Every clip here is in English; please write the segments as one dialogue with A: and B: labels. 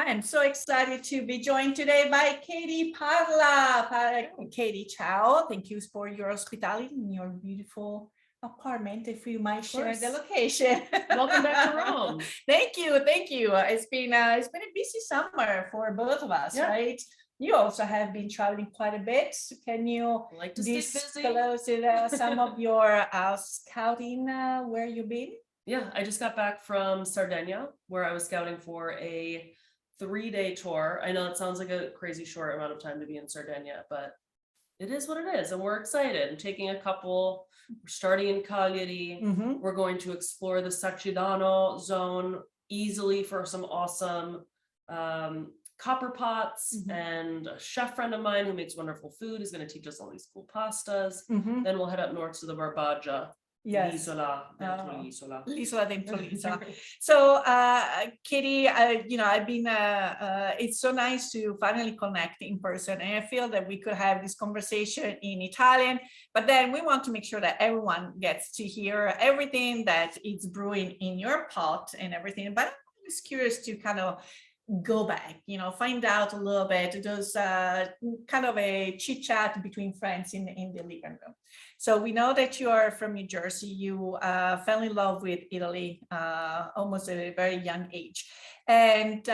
A: I'm so excited to be joined today by Katie Parla. Katie, ciao. Thank you for your hospitality in your beautiful apartment. If you might share the location.
B: Welcome back to Rome.
A: Thank you. It's been a busy summer for both of us, right? You also have been traveling quite a bit. Can you disclose some of your scouting where you've been?
B: Yeah, I just got back from Sardinia, where I was scouting for a 3-day tour. I know it sounds like a crazy short amount of time to be in Sardinia, but it is what it is. And we're excited. I'm taking a couple. We're starting in Cagliari. We're going to explore the Saccidano zone easily for some awesome copper pots. And a chef friend of mine who makes wonderful food is going to teach us all these cool pastas. Then we'll head up north to the Barbaggia.
A: Yes.
B: L'isola dentro l'isola.
A: L'isola dentro l'isola. So, Katie, I've been, it's so nice to finally connect in person. And I feel that we could have this conversation in Italian, but then we want to make sure that everyone gets to hear everything that is brewing in your pot and everything. But I'm just curious to kind of go back, find out a little bit, those kind of a chit chat between friends in the living room. So we know that you are from New Jersey. You fell in love with Italy almost at a very young age. And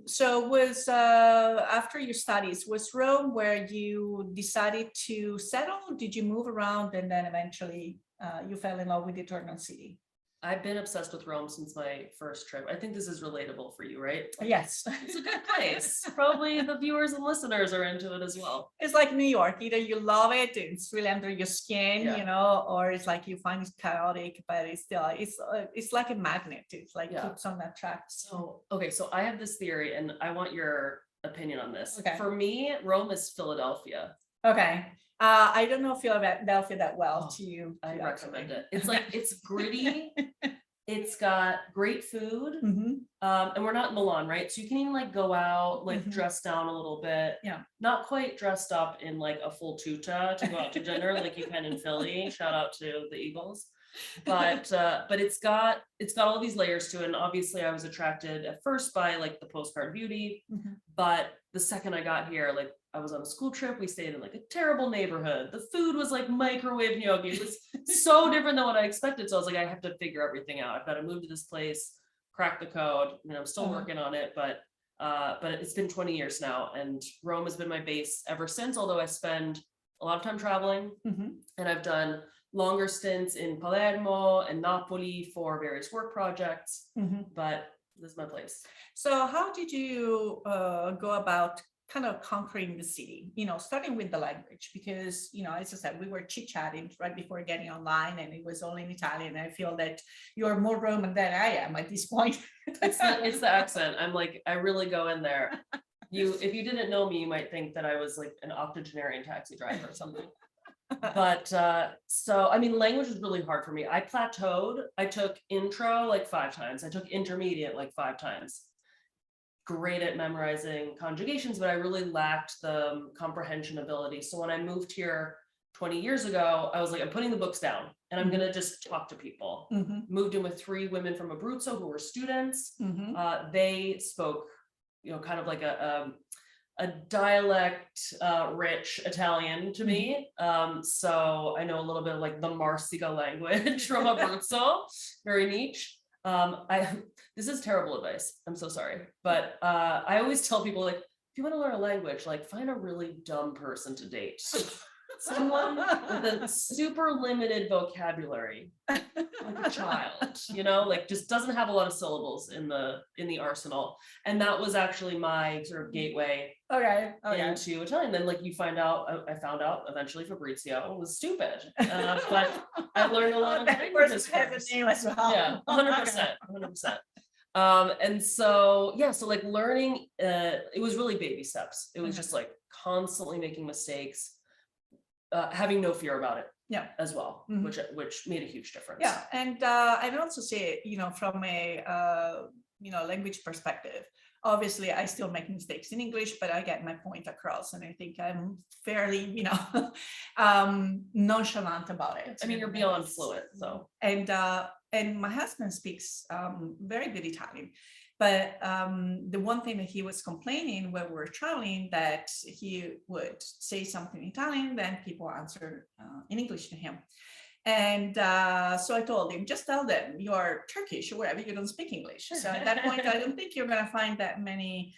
A: so was after your studies, was Rome where you decided to settle? Did you move around and then eventually you fell in love with the Eternal City?
B: I've been obsessed with Rome since my first trip. I think this is relatable for you, right?
A: Yes.
B: It's a good place. Probably the viewers and listeners are into it as well.
A: It's like New York. Either you love it, it's really under your skin, or it's like you find it chaotic, but it's still, it's like a magnet. It's like keeps on that track.
B: So, okay, so I have this theory and I want your opinion on this.
A: Okay.
B: For me, Rome is Philadelphia.
A: Okay. I don't know Philadelphia that well
B: I recommend it. It's like, it's gritty. It's got great food. And we're not in Milan, right? So you can even like go out, like dress down a little bit.
A: Yeah.
B: Not quite dressed up in like a full tuta to go out to dinner like you can in Philly. Shout out to the Eagles. But it's got all these layers to it. And obviously I was attracted at first by like the postcard beauty. But the second I got here, like I was on a school trip, we stayed in like a terrible neighborhood. The food was like microwave gnocchi. It was so different than what I expected. So I was like, I have to figure everything out. I've got to move to this place, crack the code. And I'm still working on it, but it's been 20 years now. And Rome has been my base ever since, although I spend a lot of time traveling. And I've done longer stints in Palermo and Napoli for various work projects, but this is my place.
A: So how did you go about kind of conquering the city, starting with the language? Because, as I said, we were chit-chatting right before getting online and it was all in Italian. I feel that you're more Roman than I am at this point.
B: It's the accent. I'm like, I really go in there. If you didn't know me, you might think that I was like an octogenarian taxi driver or something. But so I mean, language was really hard for me. I plateaued. I took intro like 5 times. I took intermediate like 5 times. Great at memorizing conjugations, but I really lacked the comprehension ability. So when I moved here 20 years ago, I was like, I'm putting the books down and I'm gonna just talk to people. Moved in with 3 women from Abruzzo who were students. They spoke, kind of like a dialect rich Italian to me. So I know a little bit of like the Marsica language from Abruzzo, very niche. This is terrible advice. I'm so sorry. But I always tell people, like, if you want to learn a language, like find a really dumb person to date. Someone with a super limited vocabulary, like a child, like just doesn't have a lot of syllables in the arsenal. And that was actually my sort of gateway into Italian. Then like I found out eventually Fabrizio was stupid, but I learned a lot of languages. Yeah, 100%. And so so like learning, it was really baby steps. It was just like constantly making mistakes. Having no fear about it as well, which made a huge difference.
A: Yeah, and I'd also say, from a language perspective, obviously I still make mistakes in English, but I get my point across, and I think I'm fairly, nonchalant about it.
B: I mean, you're beyond fluent, so.
A: And and my husband speaks very good Italian. But the one thing that he was complaining when we were traveling, that he would say something in Italian, then people answer in English to him. And so I told him, just tell them you're Turkish or whatever, you don't speak English. So at that point, I don't think you're going to find that many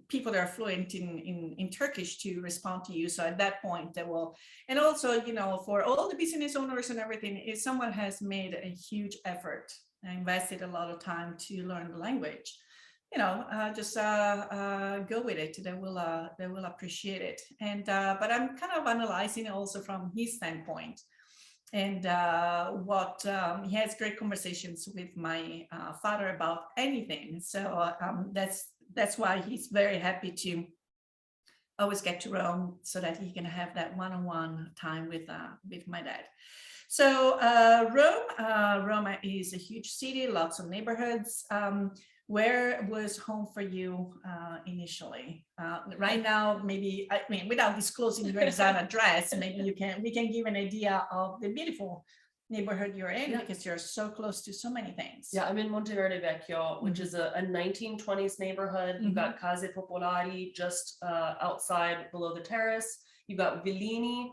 A: people that are fluent in Turkish to respond to you. So at that point, they will. And also, you know, for all the business owners and everything, if someone has made a huge effort, invested a lot of time to learn the language, you know, just go with it. They will appreciate it. And but I'm kind of analyzing it also from his standpoint. And what he has great conversations with my father about anything. So that's why he's very happy to always get to Rome, so that he can have that one-on-one time with my dad. So Rome is a huge city, lots of neighborhoods. Where was home for you initially? Right now, maybe, I mean, without disclosing your exact address, maybe we can give an idea of the beautiful neighborhood you're in, because you're so close to so many things.
B: Yeah, I'm in Monteverde Vecchio, which is a 1920s neighborhood. You've got Case Popolari just outside below the terrace. You've got Villini,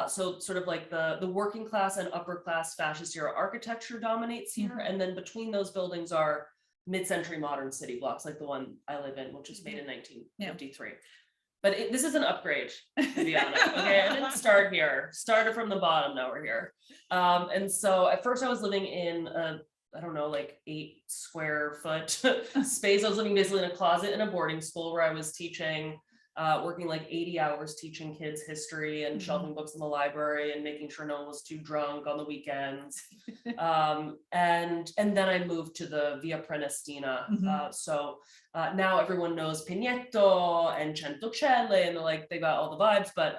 B: so sort of like the working class and upper class fascist era architecture dominates here. And then between those buildings are mid-century modern city blocks, like the one I live in, which was made in 1953. But this is an upgrade, to be honest. Okay, I didn't start here. Started from the bottom, now we're here. And so at first I was living in I don't know, like 8 square foot space. I was living basically in a closet in a boarding school where I was teaching, working like 80 hours teaching kids history and shelving books in the library and making sure no one was too drunk on the weekends. And then I moved to the Via Prenestina. So now everyone knows Pignetto and Centocelle, and they're like, they got all the vibes, but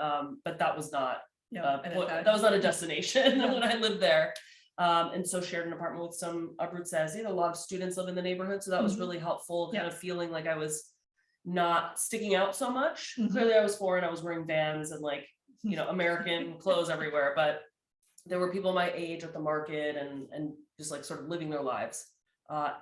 B: that was not that was not a destination when I lived there. And so shared an apartment with some Abruzzesi. A lot of students live in the neighborhood, so that was really helpful, kind of feeling like I was not sticking out so much. Clearly I was foreign, I was wearing Vans and like, you know, American clothes everywhere, but there were people my age at the market and just like sort of living their lives.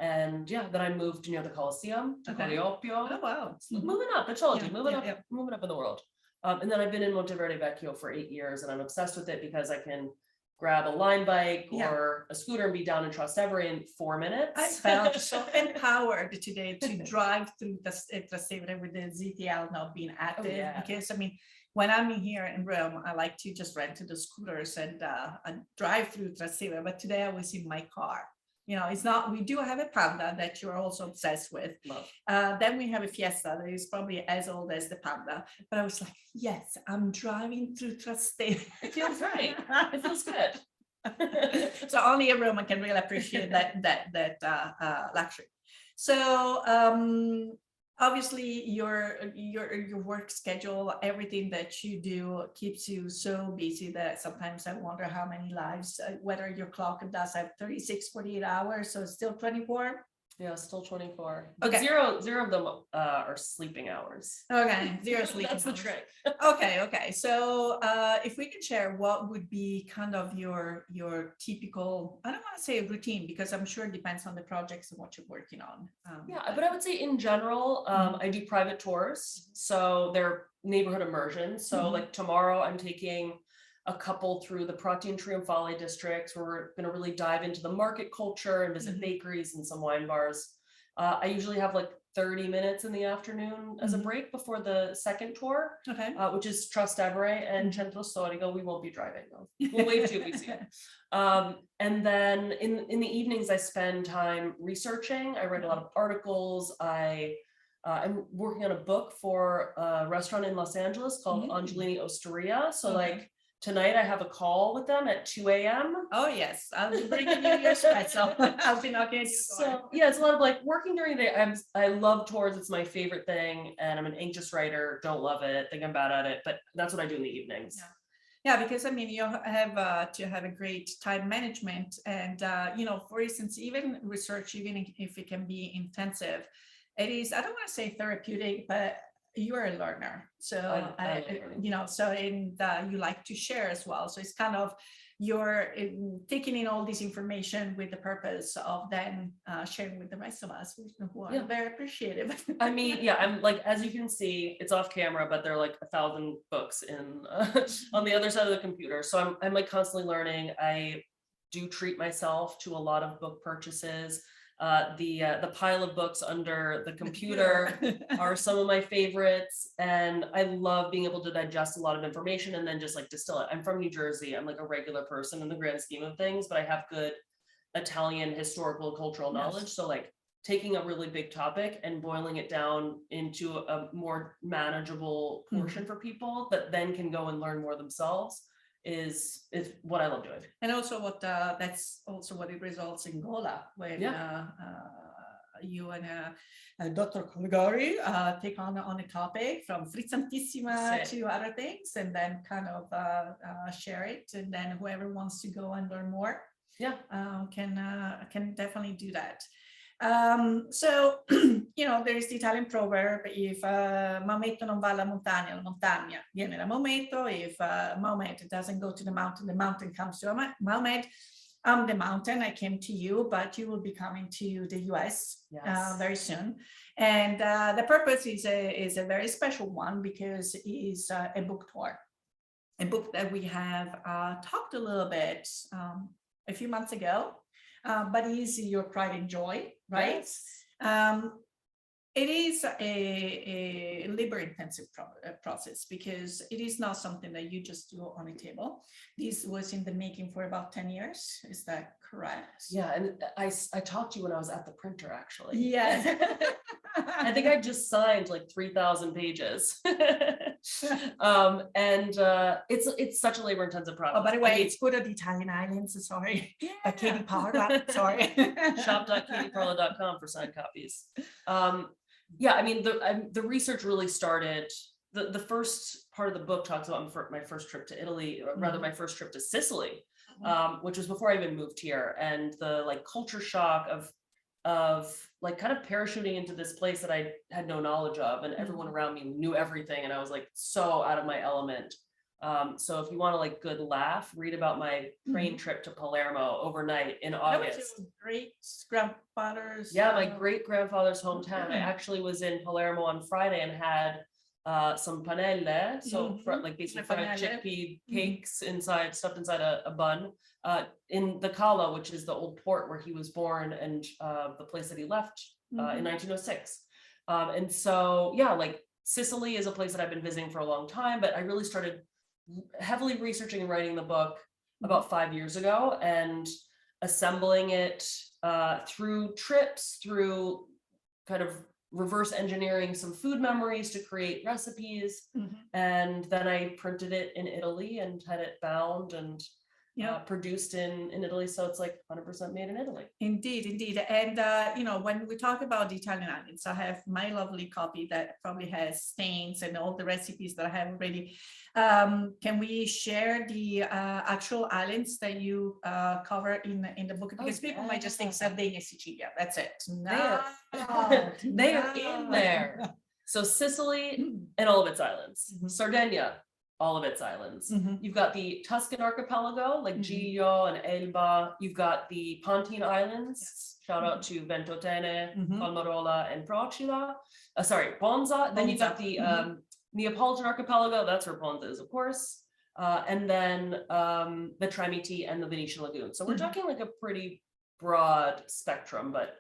B: And yeah, then I moved near the Colosseum to Coleoppio. Oh wow. Moving up, I told you, moving up in the world. And then I've been in Monteverde Vecchio for 8 years, and I'm obsessed with it because I can grab a line bike or a scooter and be down in Trastevere in 4 minutes.
A: I felt so empowered today to drive through Trastevere with the ZTL not being active, because I mean, when I'm here in Rome, I like to just rent the scooters and drive through Trastevere, but today I was in my car. You know, it's not, we do have a Panda that you're also obsessed with. Then we have a Fiesta that is probably as old as the Panda. But I was like, yes, I'm driving through Trastevere.
B: It feels right. It feels good.
A: So only a Roman can really appreciate that luxury. So obviously your work schedule, everything that you do keeps you so busy that sometimes I wonder how many lives, whether your clock does have 36, 48 hours, so it's still 24.
B: Yeah, still 24. But zero of them are sleeping hours.
A: Okay, zero sleeping.
B: That's the trick.
A: Okay. So if we can share, what would be kind of your typical, I don't want to say a routine, because I'm sure it depends on the projects and what you're working on.
B: But I would say in general, I do private tours. So they're neighborhood immersions. So like tomorrow I'm taking a couple through the Prati and Trionfale districts, where we're going to really dive into the market culture and visit bakeries and some wine bars. I usually have like 30 minutes in the afternoon as a break before the second tour, which is Trastevere and Centro Storico. We won't be driving though. We'll wave to you, we see it. And then in the evenings, I spend time researching. I write a lot of articles. I'm working on a book for a restaurant in Los Angeles called Angelini Osteria. So like, tonight I have a call with them at 2 a.m.
A: Oh yes, I'll be bringing you your espresso. I'll be knocking at your door.
B: So yeah, it's a lot of like working during the day. I love tours. It's my favorite thing, and I'm an anxious writer. Don't love it. Think I'm bad at it, but that's what I do in the evenings.
A: Yeah, because I mean, you have to have a great time management, and you know, for instance, even research, even if it can be intensive, it is, I don't want to say therapeutic, but you are a learner, so you know, so you like to share as well, so it's kind of you're taking in all this information with the purpose of then sharing with the rest of us who are very appreciative.
B: I mean, yeah, I'm like, as you can see, it's off camera, but there are like 1,000 books in on the other side of the computer. So I'm like constantly learning. I do treat myself to a lot of book purchases. The pile of books under the computer are some of my favorites, and I love being able to digest a lot of information and then just like distill it. I'm from New Jersey. I'm like a regular person in the grand scheme of things, but I have good Italian historical and cultural knowledge. So like taking a really big topic and boiling it down into a more manageable portion for people that then can go and learn more themselves is what I love doing.
A: And also what that's also what it results in Gola, when you and Dr. Colligori take on a topic from frizzantissima to other things, and then kind of share it, and then whoever wants to go and learn more can definitely do that. So, you know, there is the Italian proverb, if Maometto non va alla montagna, la montagna viene da Maometto. If Maomet doesn't go to the mountain comes to Maomet. I'm the mountain, I came to you, but you will be coming to the US very soon. And the purpose is a very special one, because it is a book tour, a book that we have talked a little bit a few months ago. But it is your pride and joy, right? Yes. It is a labor-intensive process, because it is not something that you just do on a table. This was in the making for about 10 years. Is that correct?
B: Yeah, and I talked to you when I was at the printer, actually.
A: Yes.
B: I think I just signed like 3,000 pages. And it's such a labor-intensive process.
A: Oh, by the way, it's good at the Italian islands. Sorry, Katie Parla. Sorry.
B: Shop.katieparla.com for signed copies. Yeah, I mean, the research really started. The first part of the book talks about my first trip to Italy, or rather my first trip to Sicily, which was before I even moved here, and the like culture shock of like kind of parachuting into this place that I had no knowledge of, and everyone around me knew everything, and I was like so out of my element. So if you want to like good laugh, read about my train trip to Palermo overnight in August.
A: That was your great grandfather's.
B: Yeah, my great grandfather's hometown. I actually was in Palermo on Friday and had some panelle, so like basically fried chickpea cakes stuffed inside a bun, in the Cala, which is the old port where he was born, and the place that he left in 1906. And so yeah, like Sicily is a place that I've been visiting for a long time, but I really started heavily researching and writing the book about 5 years ago, and assembling it through trips, through kind of reverse engineering some food memories to create recipes. And then I printed it in Italy and had it bound and produced in Italy. So it's like 100% made in Italy.
A: Indeed, indeed. And, you know, when we talk about the Italian islands, I have my lovely copy that probably has stains and all the recipes that I have already. Can we share the actual islands that you cover in the book? Because people might just think Sardinia, Sicilia, that's it. No,
B: they are in there. So Sicily and all of its islands, Sardinia, all of its islands. You've got the Tuscan archipelago, like Giglio and Elba. You've got the Pontine Islands. Shout out to Ventotene, Palmarola, and Procida. Ponza. Then you've got the Neapolitan archipelago. That's where Ponza is, of course. And then the Tremiti and the Venetian lagoon. So we're talking like a pretty broad spectrum. But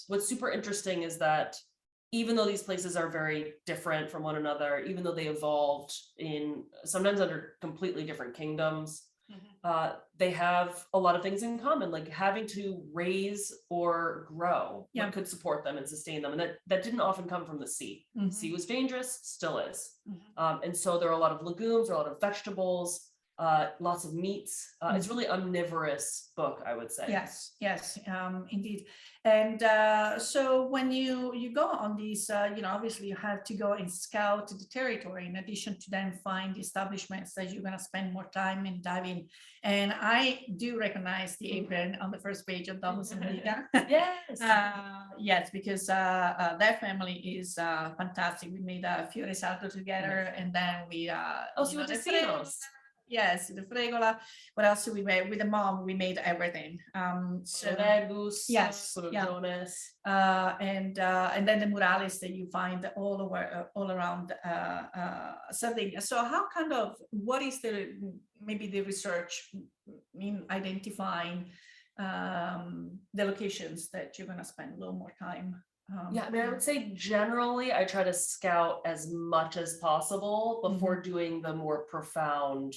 B: what's super interesting is that even though these places are very different from one another, even though they evolved sometimes under completely different kingdoms, they have a lot of things in common, like having to raise or grow what could support them and sustain them. And that didn't often come from the sea. The sea was dangerous, still is. And so there are a lot of legumes, there are a lot of vegetables, lots of meats. It's really omnivorous book, I would say.
A: Yes, indeed. And so when you go on these, you know, obviously you have to go and scout the territory in addition to then find the establishments that you're going to spend more time and dive in. And I do recognize the apron on the first page of Domus and Liga. Yes, because that family is fantastic. We made a Fiore Salto together, and then we
B: also with the
A: Yes, the fregola. What else did we make? With the mom, we made everything. So
B: Regus,
A: yes, yeah.
B: corotones.
A: And then the murales that you find all over, all around Sardinia. So how what is maybe the research in identifying the locations that you're going to spend a little more time?
B: Yeah, I mean, I would say generally I try to scout as much as possible before doing the more profound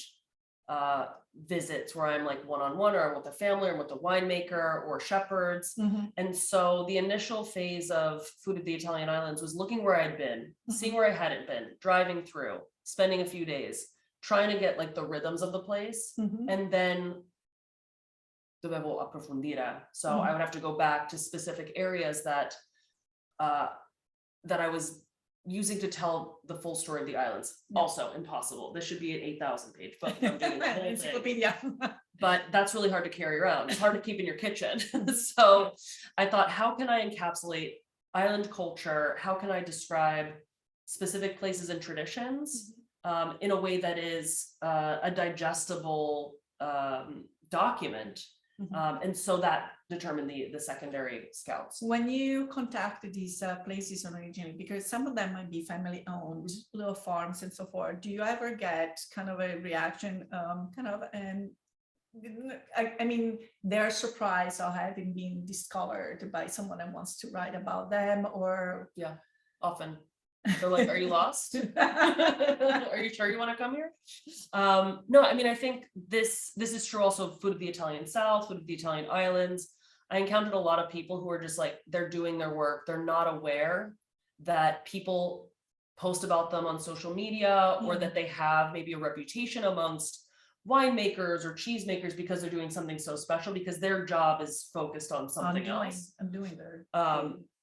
B: visits where I'm like one-on-one, or I'm with a family, or with a winemaker or shepherds. And so the initial phase of Food of the Italian Islands was looking where I'd been, seeing where I hadn't been, driving through, spending a few days, trying to get like the rhythms of the place. And then dovevo approfondire. So I would have to go back to specific areas that I was using to tell the full story of the islands. Also impossible. This should be an 8,000 page book. I'm doing the whole thing.
A: Encyclopedia.
B: But that's really hard to carry around. It's hard to keep in your kitchen. So I thought, how can I encapsulate island culture? How can I describe specific places and traditions in a way that is a digestible document? And so that determined the secondary scouts.
A: When you contacted these places originally, because some of them might be family owned, little farms and so forth, do you ever get kind of a reaction, and I mean, they're surprised of having been discovered by someone that wants to write about them, or?
B: Yeah, often. They're like, are you lost? Are you sure you want to come here? No, I mean, I think this is true also of Food of the Italian South, Food of the Italian Islands. I encountered a lot of people who are just like, they're doing their work. They're not aware that people post about them on social media, or that they have maybe a reputation amongst winemakers or cheesemakers because they're doing something so special, because their job is focused on something else.
A: I'm doing their.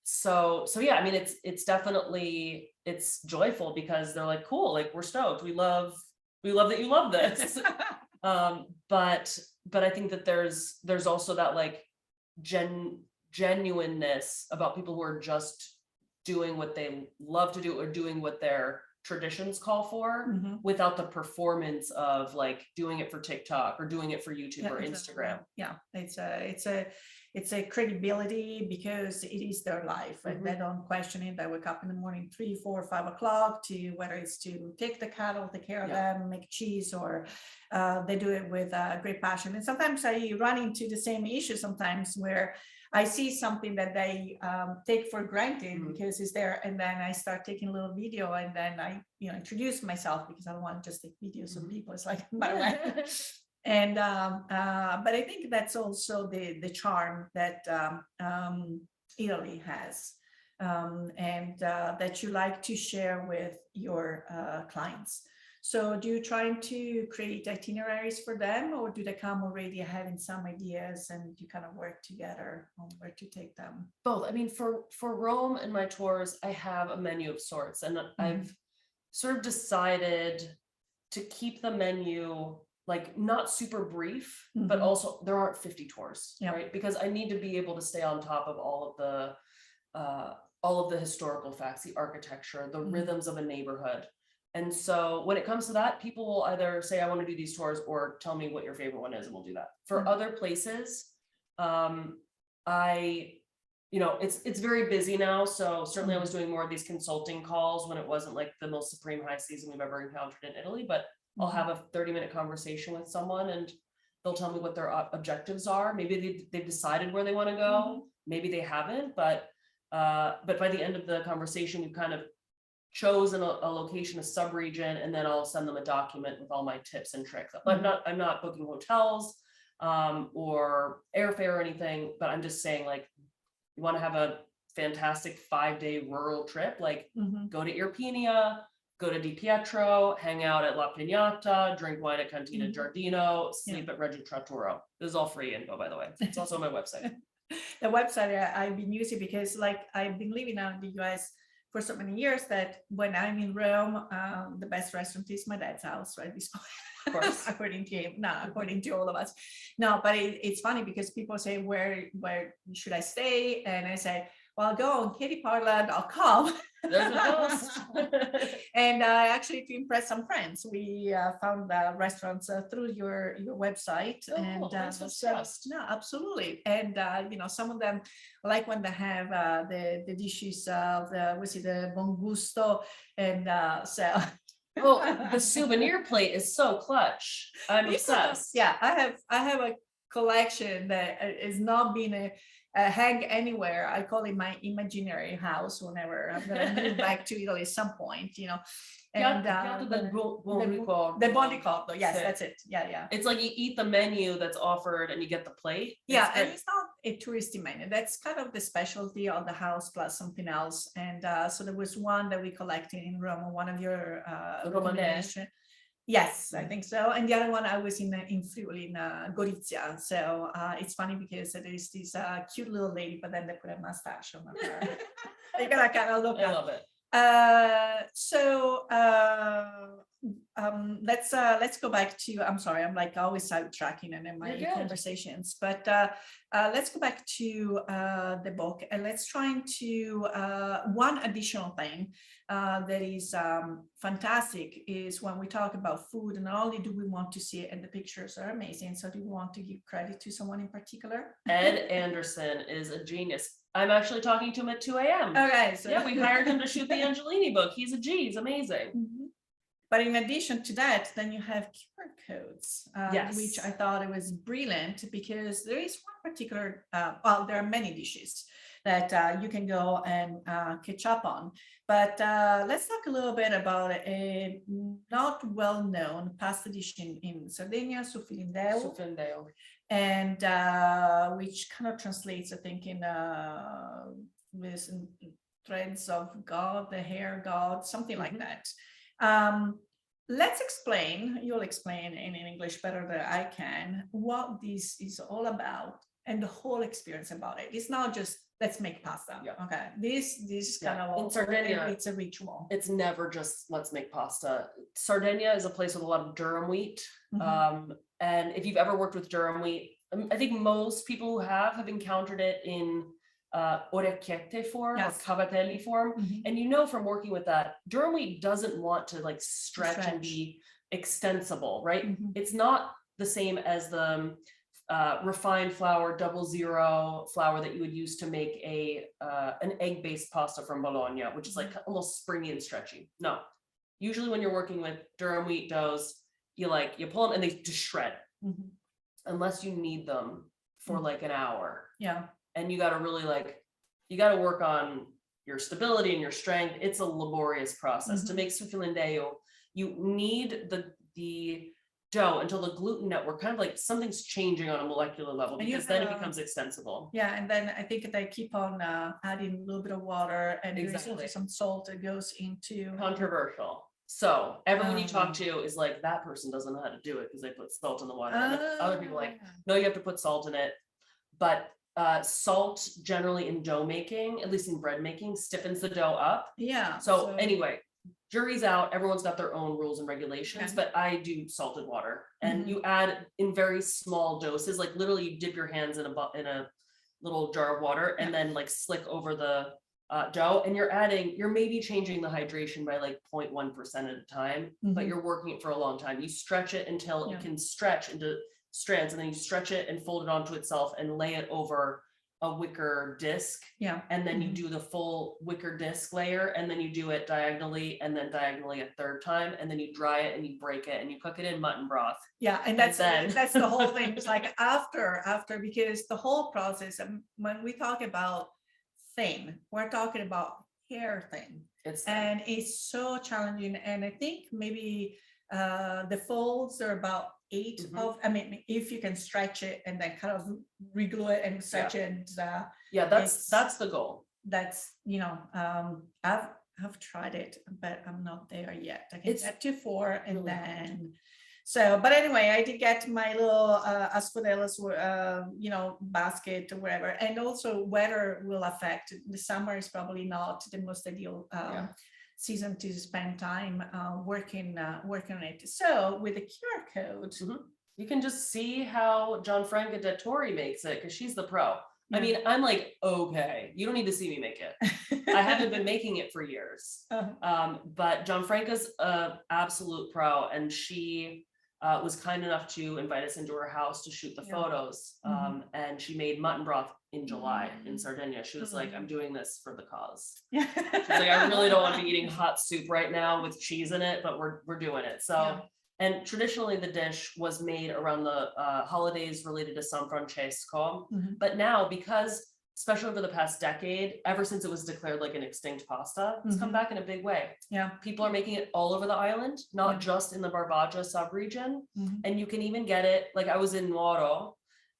B: So yeah, I mean, it's definitely, it's joyful because they're like, cool, like we're stoked. We love that you love this. But I think that there's also that like genuineness about people who are just doing what they love to do, or doing what their traditions call for, without the performance of like doing it for TikTok or doing it for YouTube or Instagram.
A: Yeah, it's a credibility because it is their life, and they don't question it. They wake up in the morning 3, 4, 5 o'clock to whether it's to take the cattle, take care of them, make cheese, or they do it with great passion. And sometimes I run into the same issue sometimes where I see something that they take for granted because it's there, and then I start taking a little video, and then I introduce myself, because I don't want to just take videos of people. It's like, by the way. And but I think that's also the charm that Italy has, and that you like to share with your clients. So do you try to create itineraries for them, or do they come already having some ideas and you kind of work together on where to take them?
B: Both. I mean, for Rome and my tours, I have a menu of sorts, and I've sort of decided to keep the menu like not super brief, but also there aren't 50 tours, right? Because I need to be able to stay on top of all of the historical facts, the architecture, the rhythms of a neighborhood. And so when it comes to that, people will either say, I want to do these tours, or tell me what your favorite one is, and we'll do that. For other places, it's very busy now. So certainly I was doing more of these consulting calls when it wasn't like the most supreme high season we've ever encountered in Italy, but I'll have a 30-minute conversation with someone and they'll tell me what their objectives are. Maybe they've decided where they want to go. Maybe they haven't, but by the end of the conversation, we've kind of chosen a location, a sub-region, and then I'll send them a document with all my tips and tricks. I'm not booking hotels or airfare or anything, but I'm just saying, like, you want to have a fantastic 5-day rural trip, like go to Irpinia, go to Di Pietro, hang out at La Pignata, drink wine at Cantina Giardino, sleep at Reggio Tratturo. This is all free info, by the way. It's also on my website.
A: The website I've been using because, like, I've been living out in the US for so many years that when I'm in Rome, the best restaurant is my dad's house, right? Of course, according to him, not according to all of us. No, but it's funny because people say, where should I stay? And I say, well, go on katieparla.com.
B: There's a post.
A: And actually, to impress some friends, we found restaurants through your website.
B: Oh,
A: and
B: cool. Thanks for the
A: so,
B: trust.
A: no, absolutely. And some of them, like when they have the dishes of the bon gusto, and so.
B: Oh, the souvenir plate is so clutch. I'm obsessed.
A: Yeah, I have a collection that is not being hang anywhere. I call it my imaginary house whenever I'm gonna move back to Italy at some point, And
B: the bon
A: the bon ricordo, yes,
B: Sick.
A: that's it. Yeah.
B: It's like you eat the menu that's offered and you get the plate.
A: Yeah,
B: It's
A: and
B: great.
A: it's not a touristy menu. That's kind of the specialty of the house plus something else. And so there was one that we collected in Rome, one of your recommendation. Yes, I think so. And the other one I was in Friuli, in Gorizia. So it's funny because there is this cute little lady, but then they put a mustache on her. You gotta kind of look
B: I
A: at.
B: love it.
A: Let's go back to, I'm sorry, I'm like always sidetracking and in my
B: You're good.
A: conversations, but let's go back to the book, and let's try to one additional thing that is fantastic is when we talk about food, and not only do we want to see it, and the pictures are amazing, so do you want to give credit to someone in particular?
B: Ed Anderson is a genius. I'm actually talking to him at 2 a.m.
A: Okay, so
B: Yeah, we hired him to shoot the Angelini book. He's a G. He's amazing.
A: Mhm. But in addition to that, then you have QR codes,
B: Yes.
A: which I thought it was brilliant, because there is one particular, well, there are many dishes that you can go and catch up on. But let's talk a little bit about a not well-known pasta dish in Sardinia, Sufilindeo,
B: Sufilindeo.
A: and which kind of translates, I think, in with threads of God, the hair God, something like that. Let's explain, you'll explain in English better than I can, what this is all about and the whole experience about it. It's not just let's make pasta.
B: Yeah.
A: Okay. This kind
B: Yeah.
A: of
B: In Sardinia,
A: it's a ritual.
B: It's never just let's make pasta. Sardinia is a place with a lot of durum wheat.
A: Mhm.
B: And if you've ever worked with durum wheat, I think most people who have encountered it in orecchiette form
A: Yes.
B: or cavatelli form.
A: Mhm.
B: And from working with that, durum wheat doesn't want to like stretch and
A: Stretch.
B: be extensible, right?
A: Mhm.
B: It's not the same as the refined flour, 00 flour that you would use to make an egg-based pasta from Bologna, which is like almost springy and stretchy. No, usually when you're working with durum wheat doughs, you pull them and they just shred,
A: Mhm.
B: unless you need them for like an hour.
A: Yeah.
B: And you got to really you got to work on your stability and your strength. It's a laborious process. To make Sufilindeo, you need the dough until the gluten network kind of like something's changing on a molecular level,
A: And you
B: because then it
A: have-
B: becomes extensible.
A: Yeah, and then I think they keep on adding a little bit of water, and there's also
B: Exactly.
A: some salt that goes into.
B: Controversial. So everyone you talk to is like, that person doesn't know how to do it because they put salt in the water. And then other people are like, no, you have to put salt in it. But salt generally in dough making, at least in bread making, stiffens the dough up.
A: Yeah.
B: So anyway, jury's out. Everyone's got their own rules and regulations,
A: Okay.
B: but I do salted water, and
A: Mhm.
B: you add in very small doses. Like literally, you dip your hands in a little jar of water, and then like slick over the dough, and you're maybe changing the hydration by like 0.1% at a time, but
A: Mhm.
B: you're working it for a long time. You stretch it until
A: Yeah.
B: it can stretch into strands, and then you stretch it and fold it onto itself and lay it over a wicker disc.
A: Yeah.
B: And then you do the full wicker disc layer, and then you do it diagonally, and then diagonally a third time, and then you dry it and you break it and you cook it in mutton broth.
A: Yeah, and that's
B: then-
A: that's the whole thing. It's like after, because the whole process, when we talk about thin, we're talking about hair thin, and it's so challenging. And I think maybe the folds are about 8 of, I mean, if you can stretch it and then kind of reglue it and stretch it.
B: Yeah, that's the goal.
A: That's, I've tried it, but I'm not there yet. I can
B: It's
A: get to 4, and
B: really
A: then, so, but anyway, I did get my little asparagus, basket or wherever. And also weather will affect. The summer is probably not the most ideal season to spend time working on it. So with the QR code,
B: You can just see how Gianfranca Dettori makes it, because she's the pro. I mean, I'm like, okay, you don't need to see me make it. I haven't been making it for years. But Gianfranca's a absolute pro, and she was kind enough to invite us into her house to shoot the photos. And she made mutton broth in July in Sardinia. She was like, I'm doing this for the cause. She's like, I really don't want to be eating hot soup right now with cheese in it, but we're doing it. So, and traditionally the dish was made around the holidays related to San Francesco. But now, because especially over the past decade, ever since it was declared like an extinct pasta, it's come back in a big way. People are making it all over the island, not just in the Barbagia sub-region. And you can even get it, like I was in Nuoro,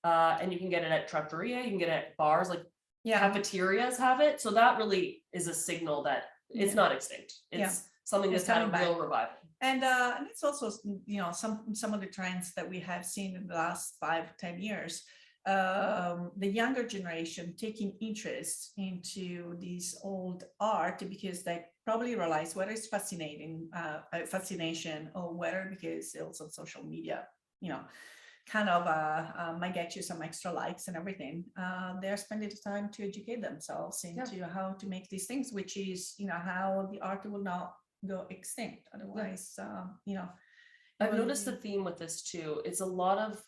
B: and you can get it at trattoria, you can get it at bars, like cafeterias have it. So that really is a signal that it's not extinct. It's something that's had a real revival. And
A: it's also, you know, some of the trends that we have seen in the last 5-10 years. The younger generation taking interest into this old art because they probably realize whether it's fascination or whether because it's on social media, you know, kind of might get you some extra likes and everything. They're spending the time to educate themselves into how to make these things, which is, you know, how the art will not go extinct. Otherwise, you know.
B: I've noticed the theme with this too. It's a lot of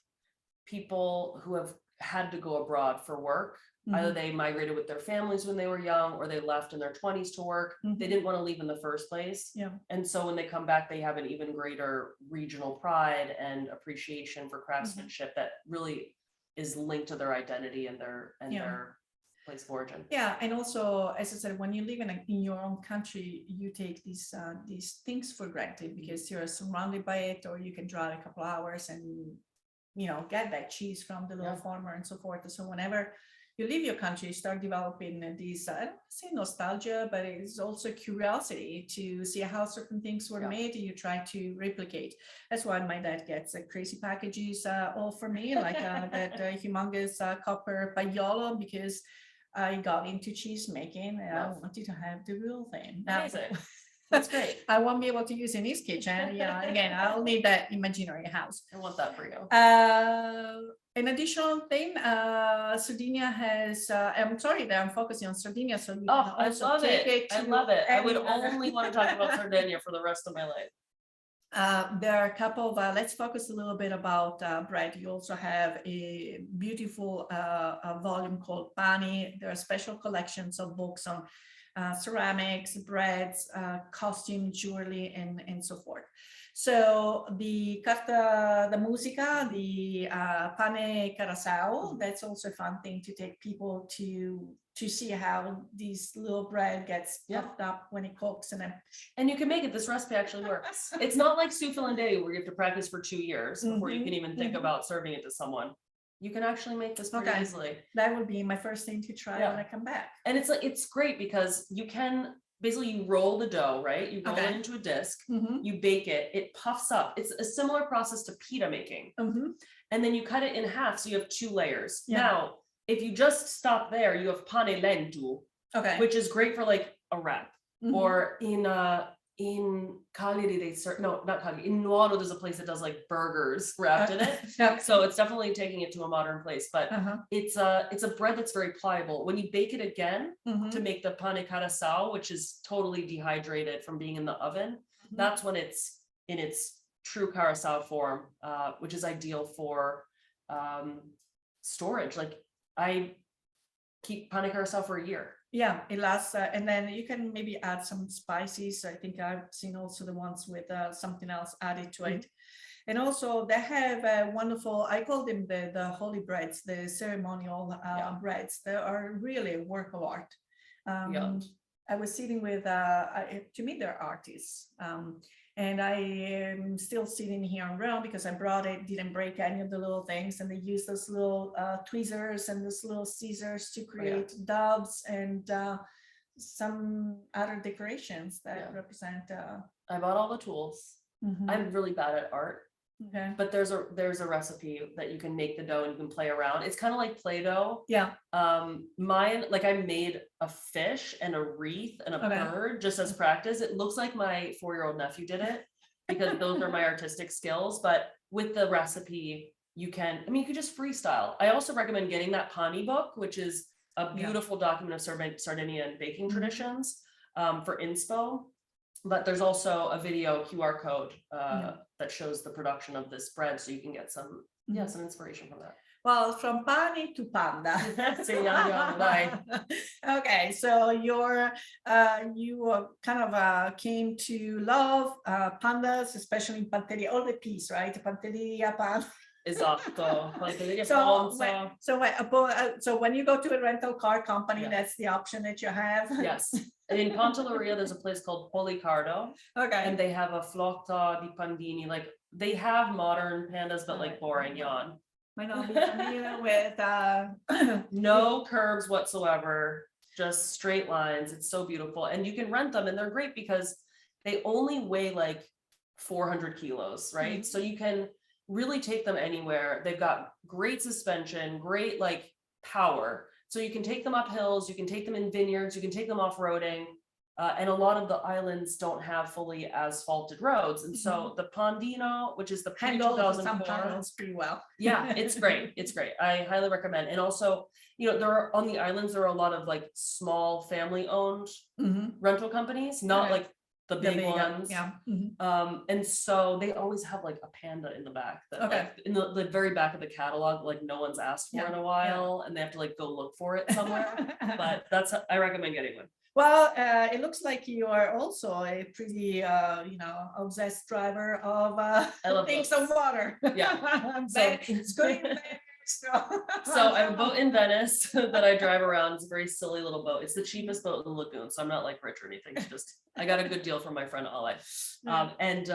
B: people who have had to go abroad for work. Either they migrated with their families when they were young, or they left in their 20s to work. They didn't want to leave in the first place. And so when they come back, they have an even greater regional pride and appreciation for craftsmanship that really is linked to their identity and their place of origin. And also, as I said, when you live in your own country, you take these things for granted because you're surrounded by it, or you can drive a couple hours and, you know, get that cheese from the little farmer and so forth. So whenever you leave your country, you start developing these, I don't say nostalgia, but it's also curiosity to see how certain things were made, and you try to replicate. That's why my dad gets crazy packages all for me, like that humongous copper pagliolo, because I got into cheese making and I wanted to have the real thing. Amazing. That's great.
A: I won't be able to use in his kitchen. Yeah, again, I'll need that imaginary house.
B: I want that for you.
A: An additional thing, Sardinia has, I'm sorry that I'm focusing on Sardinia. So you can
B: I
A: also
B: love
A: take
B: it. I love it. I would
A: other-
B: only want to talk about Sardinia for the rest of my life.
A: There are a couple of, let's focus a little bit about bread. You also have a beautiful volume called Pani. There are special collections of books on ceramics, breads, costume, jewelry, and so forth. So the carta da musica, the pane carasau, that's also a fun thing to take people to see how this little bread gets puffed up when it cooks, and
B: you can make it. This recipe actually works. It's not like soup finlandais where you have to practice for 2 years before you can even think about serving it to someone. You can actually make this pretty easily.
A: That would be my first thing to try when I come back.
B: And it's great because you can basically you roll the dough, right? You roll it into a disc, you bake it, it puffs up. It's a similar process to pita making. And then you cut it in half, so you have 2 layers. Now, if you just stop there, you have pane lento, which is great for like a wrap. Or in Cagliari, they serve, no, not Cagliari, in Nuoro, there's a place that does like burgers wrapped in it. So it's definitely taking it to a modern place, but it's a bread that's very pliable. When you bake it again to make the pane carasau, which is totally dehydrated from being in the oven, that's when it's in its true carasau form, which is ideal for storage. Like I keep pane carasau for a year.
A: Yeah, it lasts, and then you can maybe add some spices. I think I've seen also the ones with something else added to it. And also they have wonderful, I call them the holy breads, the ceremonial breads. They are really a work of art. I was sitting with, to me, they're artists. And I am still sitting here in Rome because I brought it, didn't break any of the little things. And they use those little tweezers and those little scissors to create doves and some other decorations that represent.
B: I bought all the tools. I'm really bad at art. But there's a recipe that you can make the dough and you can play around. It's kind of like Play-Doh. Mine, like I made a fish and a wreath and a bird just as practice. It looks like my 4-year-old nephew did it because those are my artistic skills. But with the recipe, you can, I mean, you could just freestyle. I also recommend getting that Pani book, which is a beautiful document of Sardinian baking traditions for inspo. But there's also a video QR code that shows the production of this bread, so you can get some some inspiration from that.
A: Well, from Pani to Panda. Okay, so you kind of came to love pandas, especially in Panteria, all the piece, right? Panteria, pan.
B: Esatto.
A: So when you go to a rental car company, that's the option that you have.
B: Yes. And in Pantelleria, there's a place called Policardo.
A: Okay.
B: And they have a flotta di pandini. Like they have modern pandas, but like boring yawn.
A: Might not be familiar with
B: no curves whatsoever, just straight lines. It's so beautiful. And you can rent them, and they're great because they only weigh like 400 kilos, right? So you can really take them anywhere. They've got great suspension, great like power. So you can take them up hills, you can take them in vineyards, you can take them off-roading. And a lot of the islands don't have fully asphalted roads. And so the Pondino, which is the
A: pre-2004, pretty well.
B: Yeah, it's great. It's great. I highly recommend. And also, you know, there are on the islands, there are a lot of like small family owned rental companies, not like the big ones.
A: Yeah.
B: And so they always have like a panda in the back that like in the very back of the catalog, like no one's asked for in a while, and they have to like go look for it somewhere. But I recommend getting one.
A: Well, it looks like you are also a pretty, obsessed driver of things on water.
B: Yeah.
A: It's good.
B: So I have a boat in Venice that I drive around. It's a very silly little boat. It's the cheapest boat in the lagoon, so I'm not like rich or anything. It's just I got a good deal from my friend Ale. And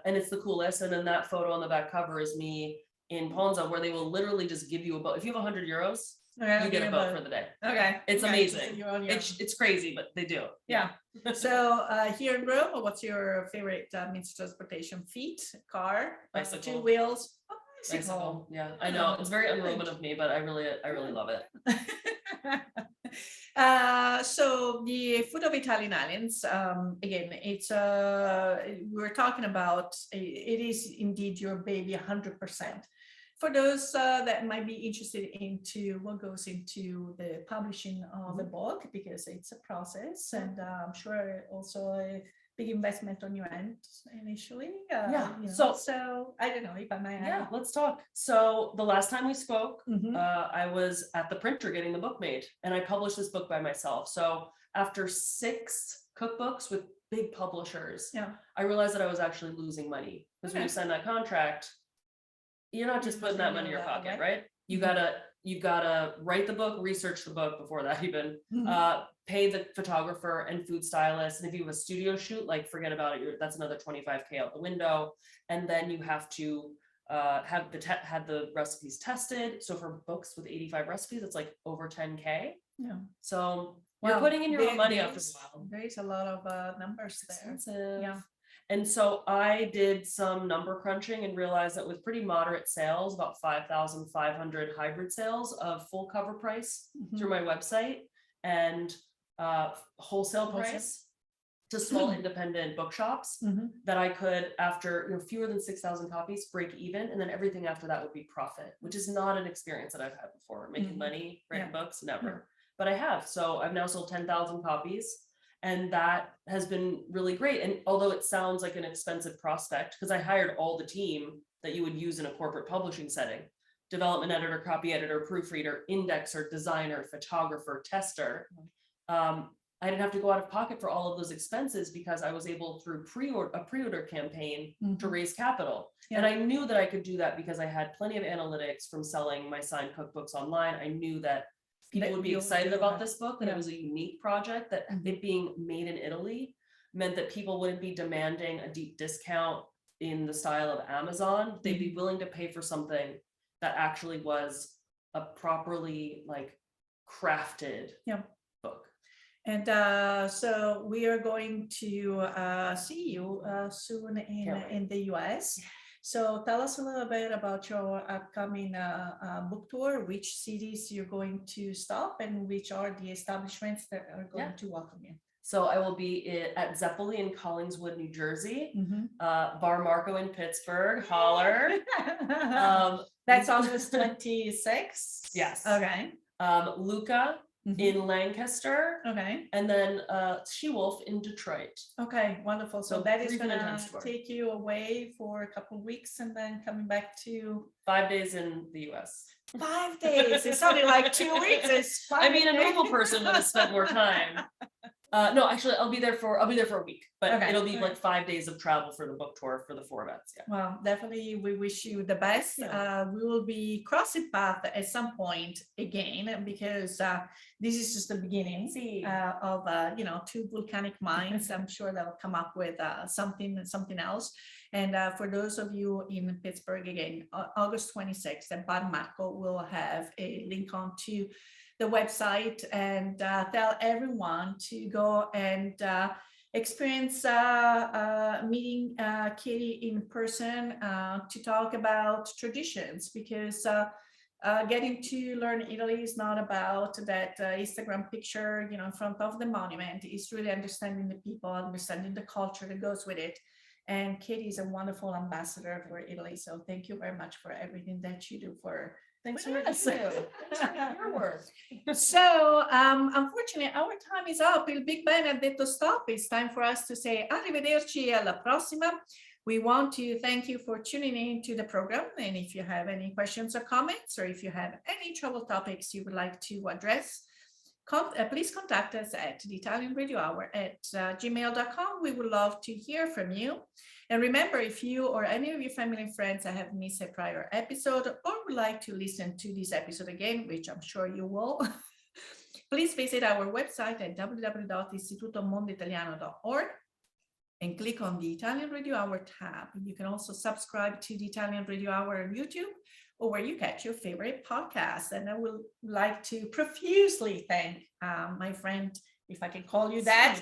B: it's the coolest. And then that photo on the back cover is me in Ponza, where they will literally just give you a boat. If you have 100 euros, you get a boat for the day.
A: Okay.
B: It's amazing. It's crazy, but they do.
A: Yeah. So here in Rome, what's your favorite means of transportation? Feet, car,
B: bicycle,
A: 2 wheels.
B: Bicycle. Yeah, I know it's very un-Roman of me, but I really love it.
A: So the food of Italian islands, again, it's we're talking about it is indeed your baby 100%. For those that might be interested into what goes into the publishing of the book, because it's a process, and I'm sure also a big investment on your end initially. So I don't know if I may.
B: Yeah, let's talk. So the last time we spoke, I was at the printer getting the book made, and I published this book by myself. So after 6 cookbooks with big publishers, I realized that I was actually losing money, because when you sign that contract, you're not just putting that money in your pocket, right? You gotta write the book, research the book before that even, pay the photographer and food stylist. And if you have a studio shoot, like forget about it, that's another 25K out the window. And then you have to have the recipes tested. So for books with 85 recipes, it's like over 10K. Yeah. So you're putting in your own money after a while.
A: There's a lot of numbers there.
B: Expensive. Yeah. And so I did some number crunching and realized that with pretty moderate sales, about 5,500 hybrid sales of full cover price through my website, and wholesale price to small independent bookshops, that I could, after fewer than 6,000 copies, break even, and then everything after that would be profit, which is not an experience that I've had before. Making money writing books, never. But I have. So I've now sold 10,000 copies. And that has been really great. And although it sounds like an expensive prospect, because I hired all the team that you would use in a corporate publishing setting: development editor, copy editor, proofreader, indexer, designer, photographer, tester. I didn't have to go out of pocket for all of those expenses, because I was able, through a pre-order campaign, to raise capital. And I knew that I could do that because I had plenty of analytics from selling my signed cookbooks online. I knew that people would be excited about this book, that it was a unique project, that it being made in Italy meant that people wouldn't be demanding a deep discount in the style of Amazon. They'd be willing to pay for something that actually was a properly crafted book.
A: And so we are going to see you soon in the US. So tell us a little bit about your upcoming book tour, which cities you're going to stop, and which are the establishments that are going to welcome you.
B: So I will be at Zeppoli in Collingswood, New Jersey,
A: Mhm.
B: Bar Marco in Pittsburgh, holler.
A: That's August 26th.
B: Yes.
A: Okay.
B: Luca
A: Mhm.
B: in Lancaster,
A: Okay.
B: and then SheWolf in Detroit.
A: Okay, wonderful. So
B: So
A: that is
B: brief and
A: gonna
B: intense tour.
A: take you away for a couple of weeks and then coming back to
B: 5 days in the US.
A: 5 days. It's only like 2 weeks. It's
B: I mean, a
A: 5 days.
B: normal person would have spent more time. No, actually, I'll be there for a week, but
A: Okay,
B: it'll be
A: okay.
B: like 5 days of travel for the book tour for the 4 events. Yeah.
A: Well, definitely, we wish you the best.
B: Yeah.
A: We will be crossing path at some point again because this is just the beginning of two volcanic minds. I'm sure they'll come up with something else. And for those of you in Pittsburgh, again, August 26th, at Bar Marco will have a link on to the website and tell everyone to go and experience meeting Katie in person to talk about traditions, because getting to learn Italy is not about that Instagram picture, in front of the monument. It's really understanding the people, understanding the culture that goes with it. And Katie is a wonderful ambassador for Italy. So thank you very much for everything that you do for.
B: Thanks so much. Your work.
A: So unfortunately our time is up. Il Big Ben ha detto stop. It's time for us to say arrivederci, alla prossima. We want to thank you for tuning in to the program, and if you have any questions or comments, or if you have any trouble topics you would like to address, please contact us at the Italian Radio Hour at gmail.com. We would love to hear from you. And remember, if you or any of your family and friends have missed a prior episode or would like to listen to this episode again, which I'm sure you will, please visit our website at www.istitutomondoitaliano.org and click on the Italian Radio Hour tab. You can also subscribe to the Italian Radio Hour on YouTube or where you catch your favorite podcast. And I would like to profusely thank my friend, if I can call you that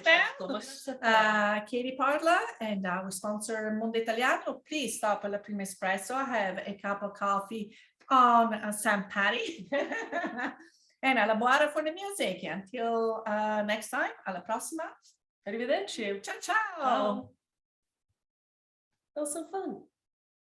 A: now, Katie Parla, and our sponsor Mondo Italiano. Please stop alla Prima Espresso, have a cup of coffee on St. Patty. And alla buona for the music. Until next time, alla prossima.
B: Arrivederci.
A: Ciao, ciao.
B: That was so fun.